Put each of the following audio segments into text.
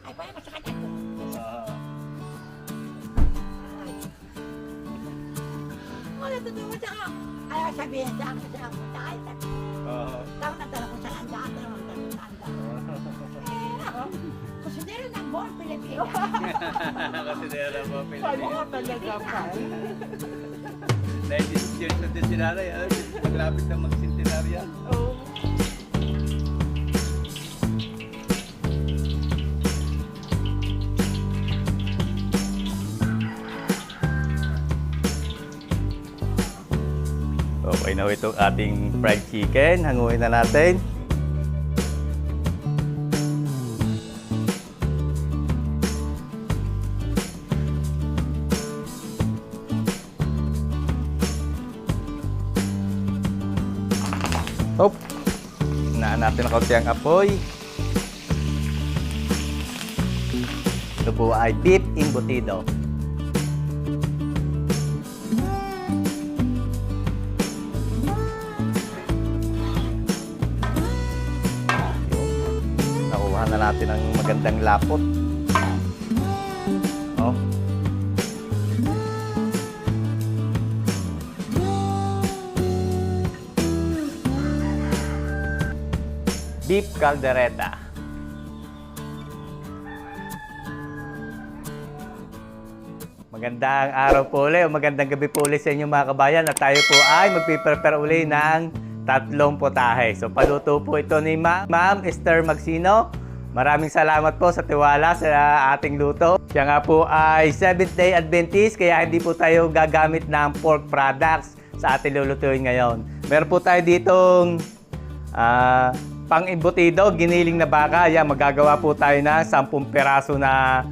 Ay, pwede mo sa kanya po. Wala totoo mo siya. Ayaw sabihin sa akin sa ako. Dahil tawag na talaga ko sa landaan. Tawag na talaga sa landaan. Eh, ako. Kusinero ng buong Pilipinas. Kasidera mo, Paano Pilipinas. ka talaga, Pal? 96 years na din si nanay. Maglapit na mag-centenarian. Oh. Okay na ho itong ating fried chicken. Hanguin na natin. Hop! Hinaan natin ng kaunti ang apoy. Ito po ay beef embutido. Nakuha na natin ang magandang lapot. Oh. Beef caldereta. Magandang araw po ulit o magandang gabi po ulit sa inyo mga kabayan at tayo po ay magpiprepare uli ng tatlong potahe. So paluto po ito ni Ma'am Esther Magsino. Maraming salamat po sa tiwala sa ating luto. Siya nga po ay Seventh-day Adventist kaya hindi po tayo gagamit ng pork products sa ating lulutuin ngayon. Meron po tayo ditong pang-embutido, giniling na baka. Yan, magagawa po tayo na 10 peraso na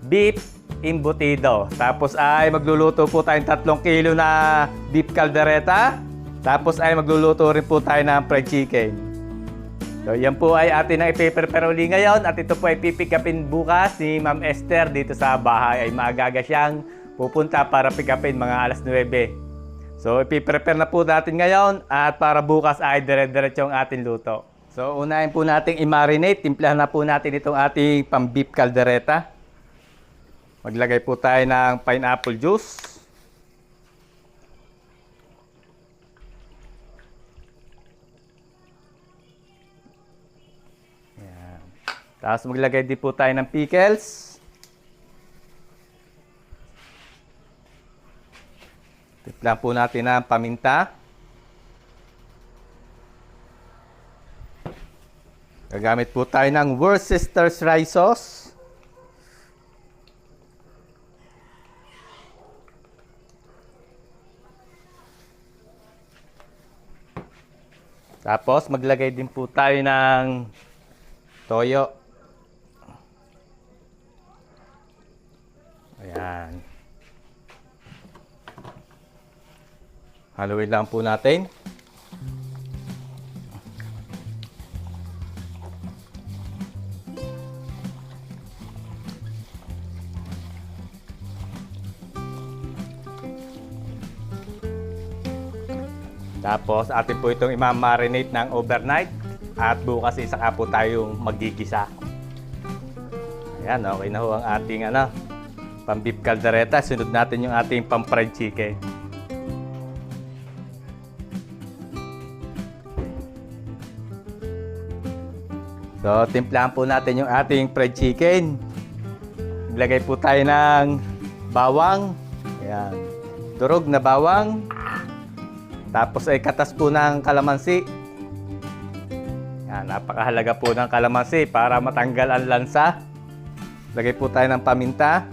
beef embutido. Tapos ay magluluto po tayo ng 3 kilo na beef caldereta. Tapos ay magluluto rin po tayo ng fried chicken. So yan po ay atin ang ipiprepare uli ngayon. At ito po ay pipick upin bukas ni Ma'am Esther dito sa bahay. Ay maaga siyang pupunta para pick upin mga alas 9. So, ipiprepare na po natin ngayon at para bukas ay dire-diretso ang ating luto. So, unahin po natin i-marinate. Timplahan na po natin itong ating pang-beef caldereta. Maglagay po tayo ng pineapple juice. Ayan. Tapos maglagay din po tayo ng pickles. Timplan po natin ang paminta. Gagamit po tayo ng Worcestershire sauce. Tapos maglagay din po tayo ng toyo. Ayan. Haluin lang po natin. Tapos atin po itong i-marinate ng overnight at bukas isa ka po tayong magigisa. Ayan, okay na ho ang ating pang-beef caldereta. Sunod natin yung ating pang-fried chicken. So, timplahan po natin yung ating fried chicken. Ilagay po tayo ng bawang. Ayan. Durog na bawang. Tapos ay katas po ng kalamansi. Ayan, napakahalaga po ng kalamansi para matanggal ang lansa. Lagay po tayo ng paminta.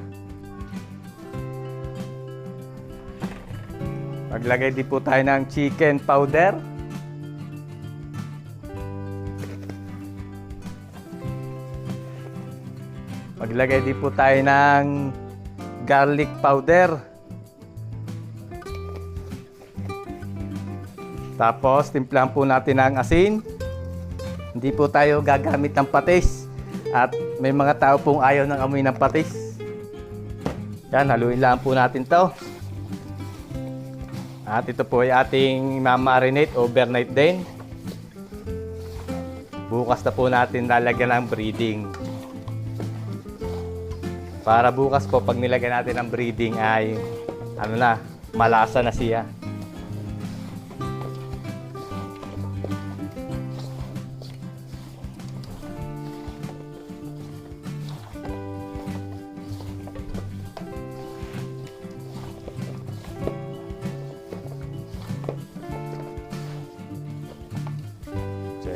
Maglagay din po tayo ng chicken powder. Maglagay din po tayo ng garlic powder. Tapos, timplahan po natin ng asin. Hindi po tayo gagamit ng patis. At may mga tao pong ayaw ng amoy ng patis. Yan, haluin lang po natin to. At ito po ay ating ma-marinate overnight din. Bukas na po natin lalagyan ng breading. Para bukas po, pag nilagyan natin ng breading ay, ano na, malasa na siya.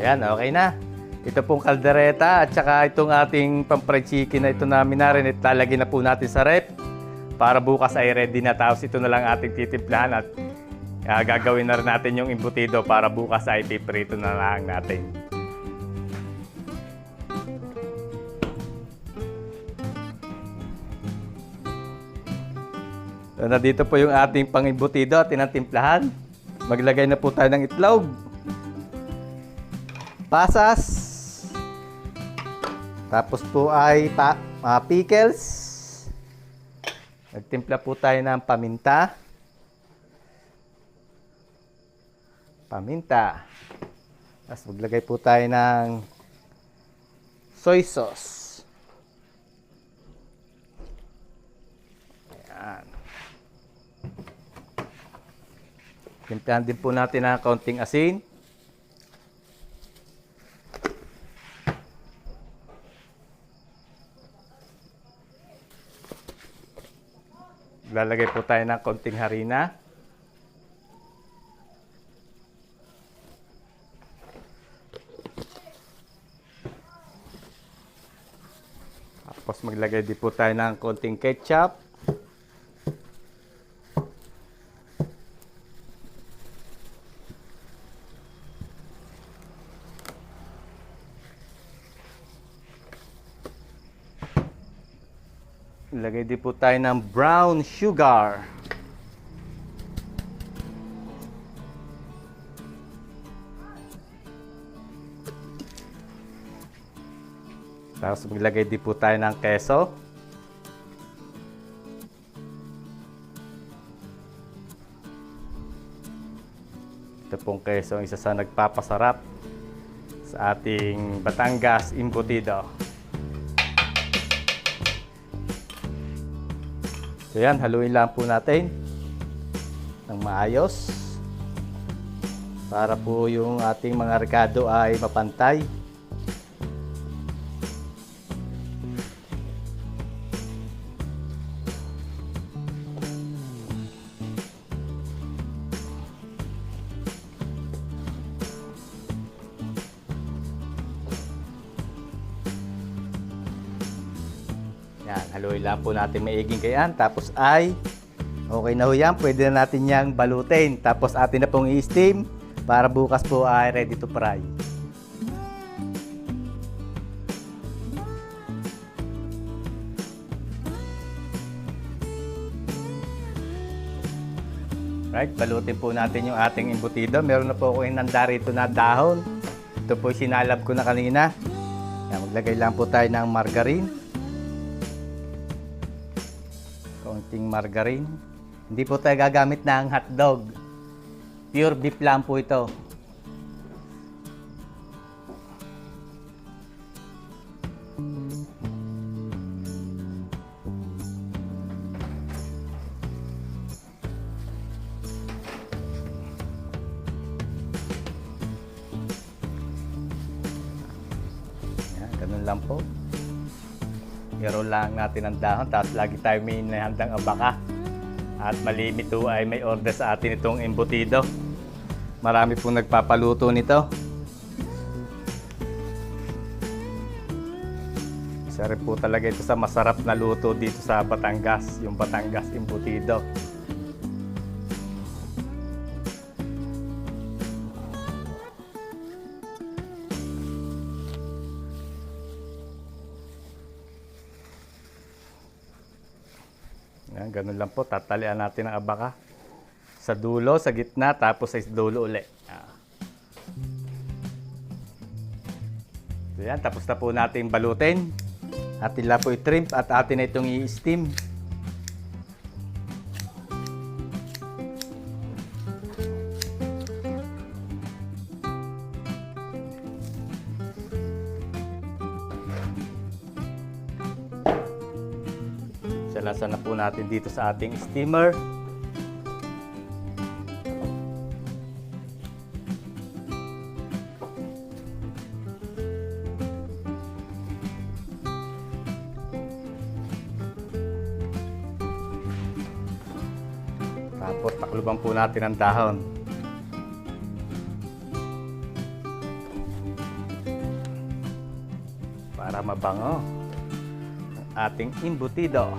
Ayan, okay na. Ito pong kaldereta at saka itong ating pang-fried chicken na ito namin na rin at lalagyan na po natin sa rep para bukas ay ready na. Tapos ito na lang ating titimplahan at gagawin na rin natin yung embutido para bukas ay piprito na lang natin. So, nandito po yung ating pang-embutido at tinantimplahan. Maglagay na po tayo ng itlog, pasas, tapos po ay pickles. Nagtimpla po tayo ng paminta. Tapos maglagay po tayo ng soy sauce. Ayan. Timplahan din po natin ng kaunting asin. Lalagay po tayo ng konting harina. Tapos maglagay din po tayo ng konting ketchup. Lagay din po tayo ng brown sugar. Tapos maglagay din po tayo ng keso. Ito pong keso ang isa sa nagpapasarap sa ating Batangas embutido. So yan, haluin lang po natin ng maayos para po yung ating mga rekado ay mapantay. Yan, haluin lang po natin maiging kayan. Tapos ay, okay na ho yan. Pwede na natin yang balutin. Tapos atin na pong i-steam para bukas po ay ready to fry. Right, balutin po natin yung ating embutido. Meron na po ako inanda rito na dahon. Ito po sinalab ko na kanina. Yan, maglagay lang po tayo ng margarine. Konting margarine. Hindi po tayo gagamit ng hotdog. Pure beef lang po ito. Yan, ganun lang po. I-roll lang natin ang dahon, tapos lagi tayo may handang abaka. At malimit po ay may order sa atin itong embutido. Marami pong nagpapaluto nito. Isa rin po talaga ito sa masarap na luto dito sa Batangas, yung Batangas embutido. Yan, ganun lang po, tatalian natin ang abaka. Sa dulo, sa gitna, tapos sa dulo ulit. So yan, tapos na po natin balutin. Atin lang po i-trim at atin na itong i-steam. Balansan na po natin dito sa ating steamer. Tapos takluban po natin ang dahon. Para mabango ang ating embutido.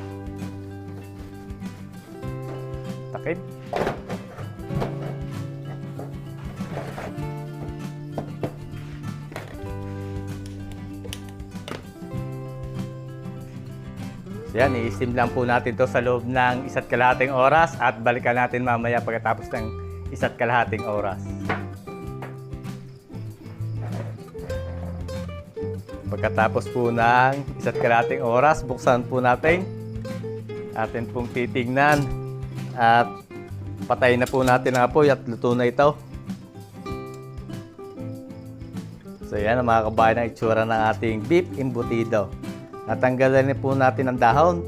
Takip. So yan, i-steam lang po natin to sa loob ng 1.5 oras at balikan natin mamaya pagkatapos ng 1.5 oras. Pagkatapos po ng 1.5 oras, buksan po natin. Atin pong titignan at patayin na po natin ang apoy at luto na ito. So yan ang mga kabayan ang itsura ng ating beef embutido. Natanggalan na po natin ang dahon.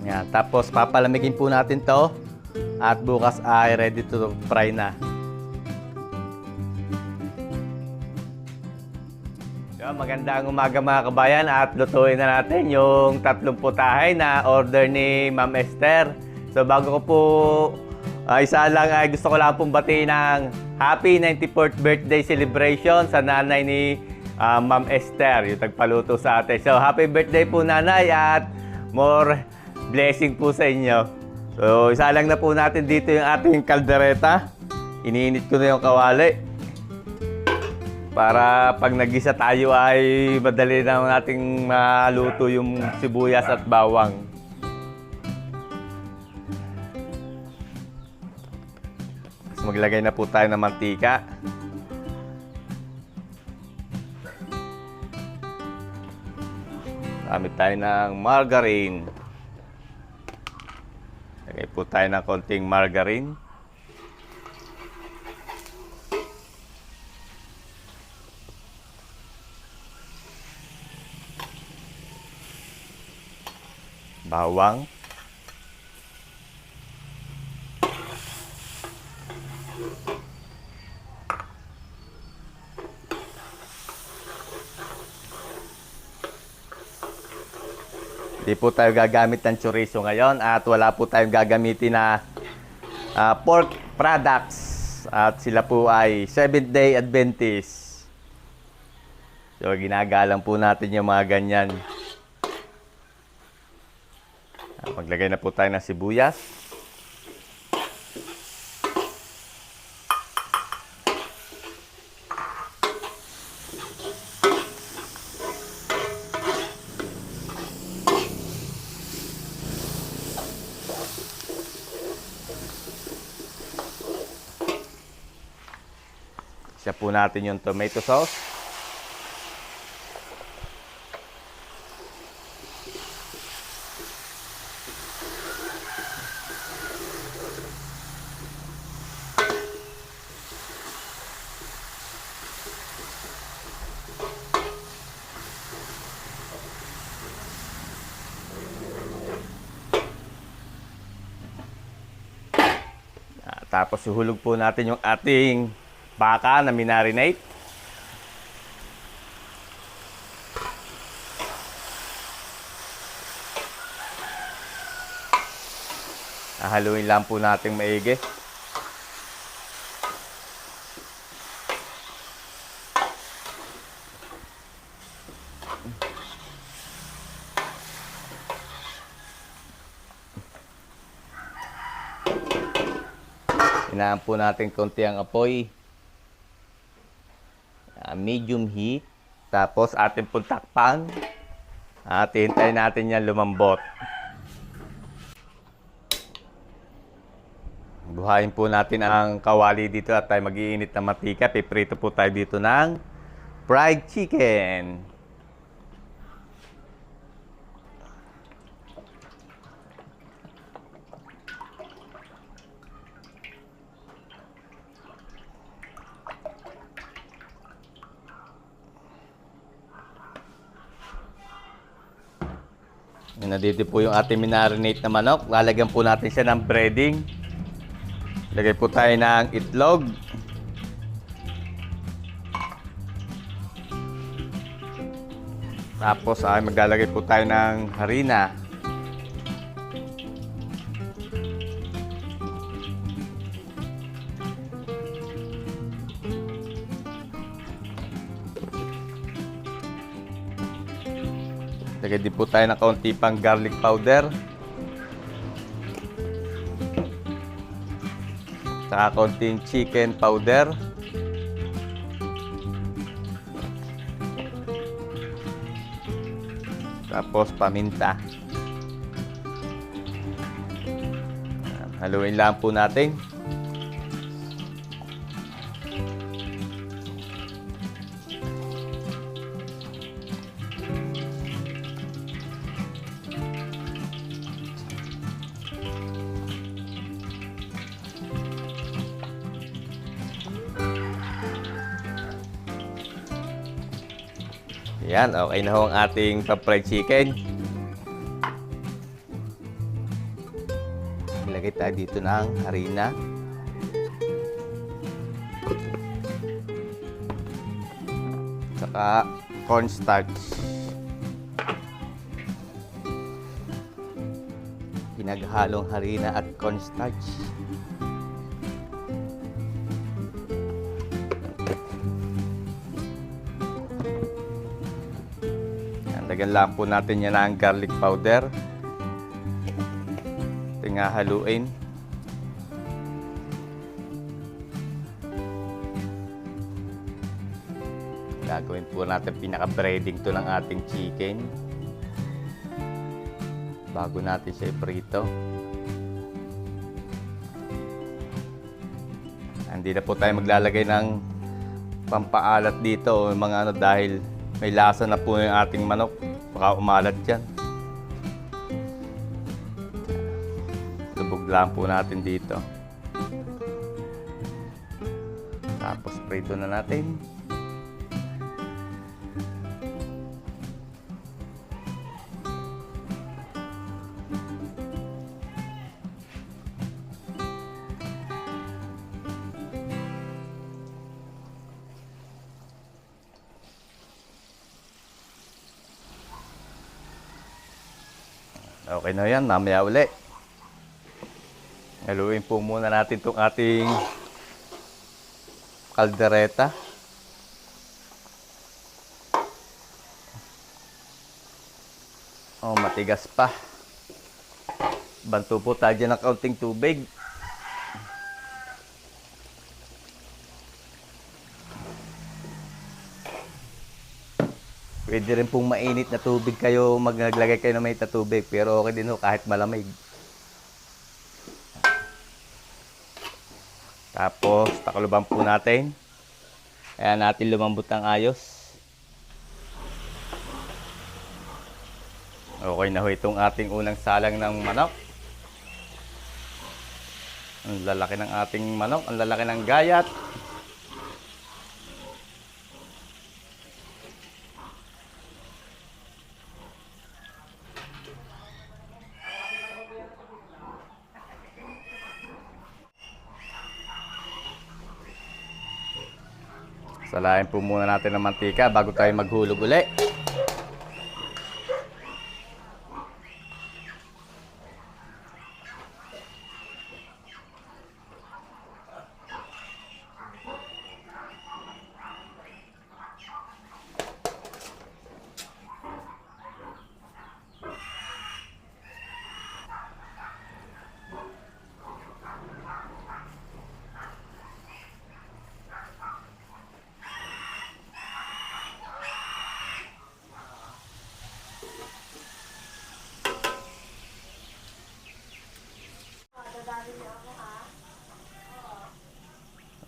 Yan. Tapos papalamigin po natin to at bukas ay ready to fry na. So, magandang umaga mga kabayan at lutuin na natin yung 3 putahe na order ni Ma'am Esther. So bago ko po isa lang ay gusto ko lang pong batiin ng happy 94th birthday celebration sa nanay ni Ma'am Esther, yung tagpaluto sa atin. So, happy birthday po nanay at more blessing po sa inyo. So, isa lang na po natin dito yung ating kaldereta. Iniinit ko na yung kawali. Para pag nagisa tayo ay madali na nating maluto yung sibuyas at bawang. So, maglagay na po tayo ng mantika. Gamit tayo ng margarine. Lagay po tayo ng konting margarine. Bawang. Hindi po tayo gagamit ng chorizo ngayon at wala po tayong gagamitin na pork products at sila po ay 7th-day Adventist. So ginagalang po natin yung mga ganyan. Maglagay na po tayo ng sibuyas. Isa po natin yung tomato sauce. Tapos ihulog po natin yung ating baka na minarinate. Haluin lang po natin maigi. Hinaan po natin konti ang apoy. Medium heat. Tapos ating pong takpan. At hintayin natin yan lumambot. Buhayin po natin ang kawali dito at tayo mag-iinit na mantika. Piprito po tayo dito ng fried chicken. Yan, nandito po yung ating minarinate na manok. Lalagyan po natin siya ng breading. Lagay po tayo ng itlog. Tapos ay maglalagay po tayo ng harina. Lagay din po tayo ng kaunti pang garlic powder. Saka kaunting chicken powder. Tapos paminta. Haluin lang po natin. Yan, okay na ho ang ating fried chicken. Ilagay tayo dito ng harina. Saka cornstarch. Pinaghalong harina at cornstarch. Lagyan lang po natin yan ng garlic powder. Tingnan haluin. Gagawin po natin pinaka-breading to ng ating chicken. Bago natin siya iprito. Hindi na po tayo maglalagay ng pampaalat dito, mga ano, dahil may lasa na po yung ating manok. Baka umalat dyan. Lubog lang po natin dito. Tapos prito na natin. Okay na yan, mamaya uli. Haluin po muna natin itong ating kaldereta. Oh, matigas pa. Banto po tayo dyan ng kaunting tubig. Pwede rin pong mainit na tubig kayo, maglagay kayo ng mainit na tubig, pero okay din ho kahit malamig. Tapos, takuluban po natin. Kaya natin lumambot ng ayos. Okay na ho itong ating unang salang ng manok. Ang lalaki ng ating manok, ang lalaki ng gayat. Salain po muna natin ng mantika bago tayo maghulog uli.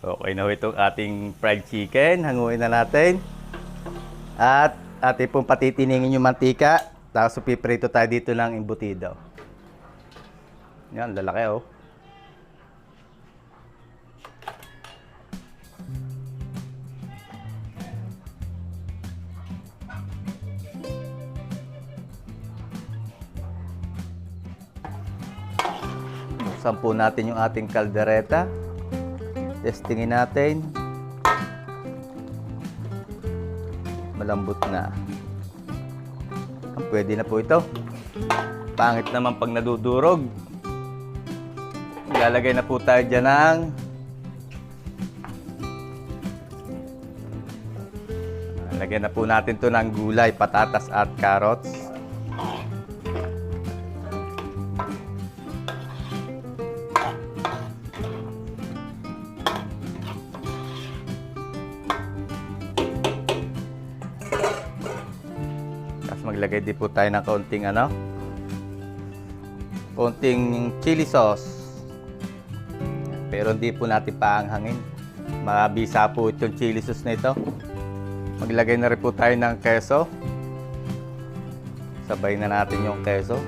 Okay na ho itong ating fried chicken. Hanguin na natin. At ating pong patitiningin yung mantika. Tapos piprito tayo dito ng embutido. Yan, lalaki oh. Buksan po natin yung ating kaldereta. Testingin natin. Malambot na. Pwede na po ito. Pangit naman pag nadudurog. Ilalagay na po tayo dyan ng lagyan na po natin to ng gulay, patatas at carrots. Tapos maglagay din po tayo ng konting chili sauce. Pero hindi po natin paanghangin. Mabisa po itong chili sauce na ito. Maglagay na rin po tayo ng keso. Sabay na natin yung keso.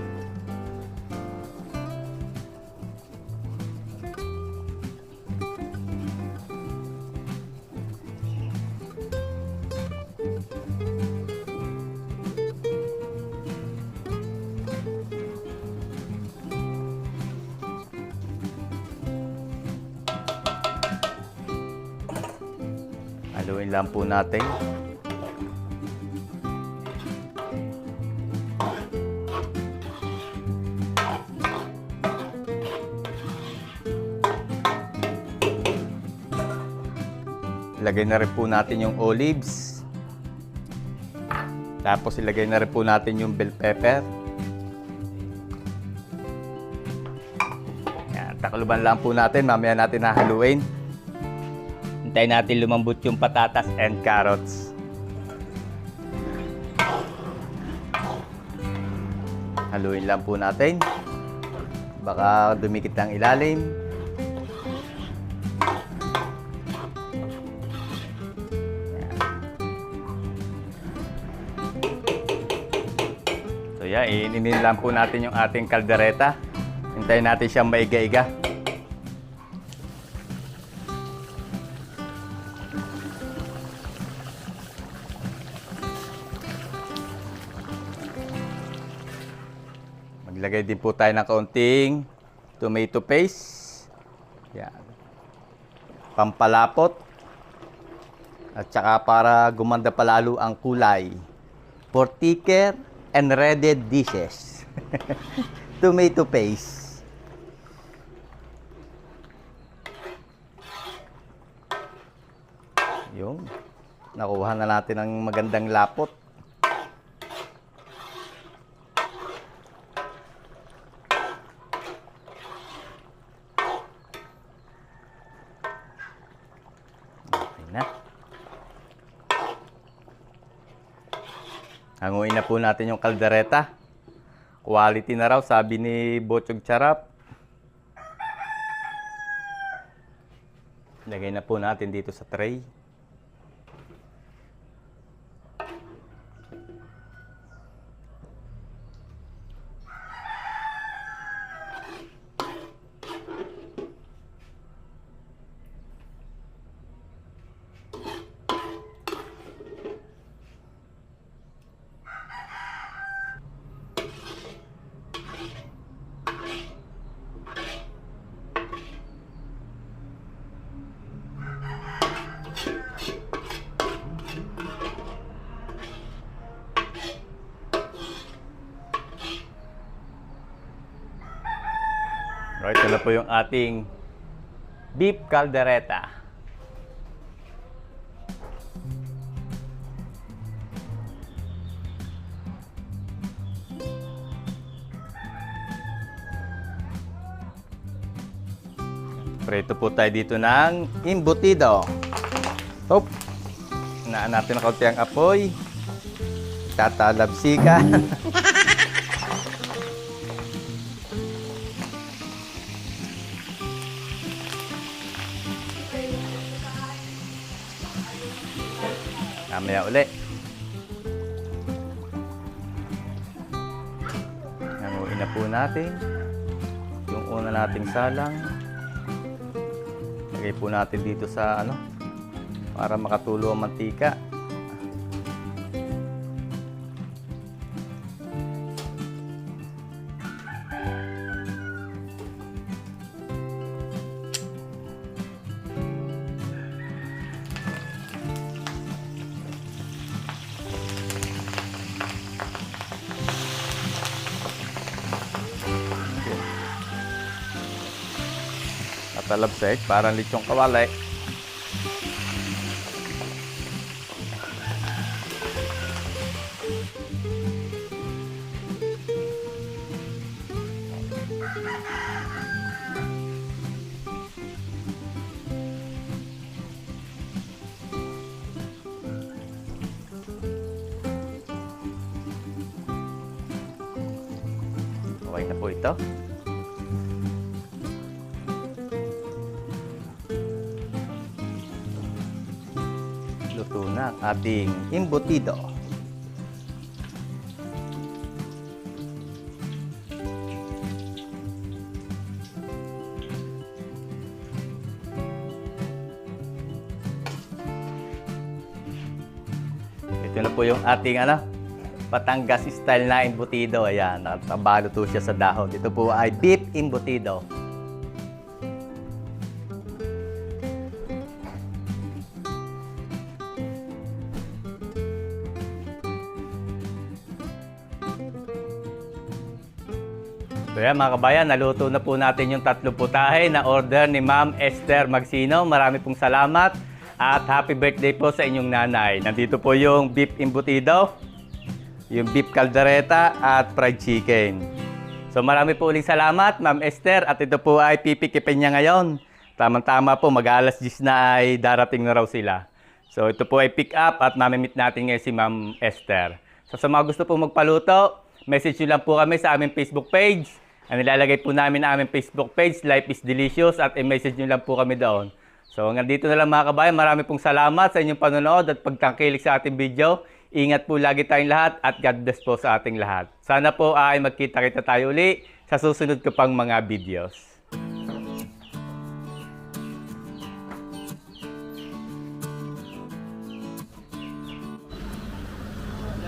Haluin lang po natin. Ilagay na rin po natin yung olives. Tapos ilagay na rin po natin yung bell pepper. Yan, takluban lang po natin. Mamaya natin hahaluin. Hintayin natin lumambot yung patatas and carrots. Haluin lang po natin. Baka dumikit ang ilalim. So yan, iininin lang po natin yung ating kaldereta. Hintayin natin siyang maiga-iga. Maglagay din po tayo ng kaunting tomato paste. Yan. Pampalapot. At saka para gumanda palalo ang kulay. For thicker and ready dishes. Tomato paste. Yung nakuha na natin ang magandang lapot. Okay na. Hanguin na po natin yung kaldereta. Quality na raw, sabi ni Bochog Charap. Lagay na po natin dito sa tray. Right, ito na po yung ating beef caldereta. Preto po tayo dito ng embutido. Hop! Hinaan natin ng kaunti ang apoy. Tatalabsikan. Mamaya uli. Hanguin na po natin yung una nating salang. Lagay po natin dito sa para makatulo ang mantika. Matalabsik, parang lechong kawali. Okay na po ito. Luto na ang ating embutido. Ito na po yung ating Batangas style na embutido. Ayan, nakabalo to siya sa dahon. Ito po ay beef embutido. So yan mga kabayan, naluto na po natin yung tatlong putahe na order ni Ma'am Esther Magsino. Marami pong salamat at happy birthday po sa inyong nanay. Nandito po yung beef embutido, yung beef caldereta at fried chicken. So marami po uling salamat Ma'am Esther at ito po ay pipikipin niya ngayon. Tamang-tama po, mag-alas 10 na ay darating na raw sila. So ito po ay pick up at mamimit natin ngayon si Ma'am Esther. So sa mga gusto po magpaluto, message nyo lang po kami sa aming Facebook page. Ang nilalagay po namin na aming Facebook page, Life is Delicious, at i-message nyo lang po kami doon. So hanggang dito na lang mga kabayan, marami pong salamat sa inyong panonood at pagtangkilik sa ating video. Ingat po lagi tayong lahat at God bless po sa ating lahat. Sana po ay magkita-kita tayo uli sa susunod ko pang mga videos.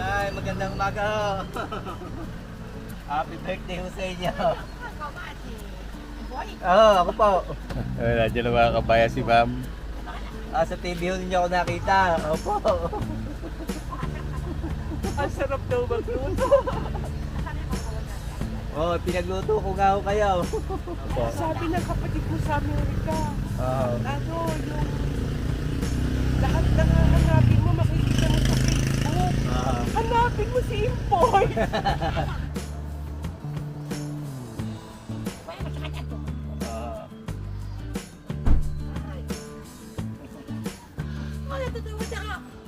Ay, magandang umaga ho. Happy birthday ho sa inyo. Oo, ako po. Nandiyan na mga kabayan si Ma'am. Sa TV ho ninyo ako nakita. Opo. Ang sarap daw magluto. Oo, pinagluto ko nga ho kayo. Opo. Sabi ng kapatid ko sa Amerika, yung lahat ng hanapin mo, makikita mo sa Facebook. Hanapin mo si Impoy.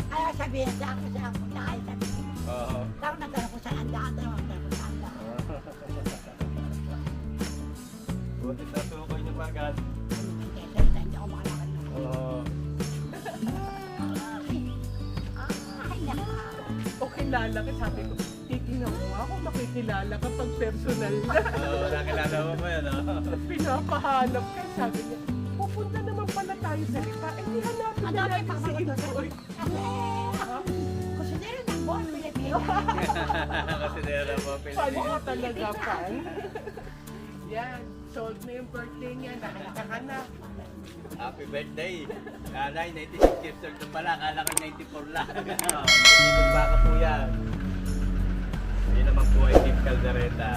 Ayaw sabihin sa ako sa ako dahil sabihin. Tao na dala ko sa andaan, tao na dala ko sa andaan. Buti sa sukoy niyo agad. Hindi ako makalakad na. O kilala ka, sabi ko, titignan mo ako, makikilala ka pag personal na. Oo, nakilala mo ba yan? Pinapahanap ka, sabi niya, pupunta naman pala tayo sa lipa. Eh, di hanapin na natin si Impoy. Kusinero ng buong Pilipino. Kasi nera po Fan mo talaga, fan. Yan, sold na yung birthday niya, nakita ka na. Happy birthday! Nanay, 96 years old na pala. Akala ko 94 lang. Hindi baka po yan. Hindi naman po ay beef caldereta.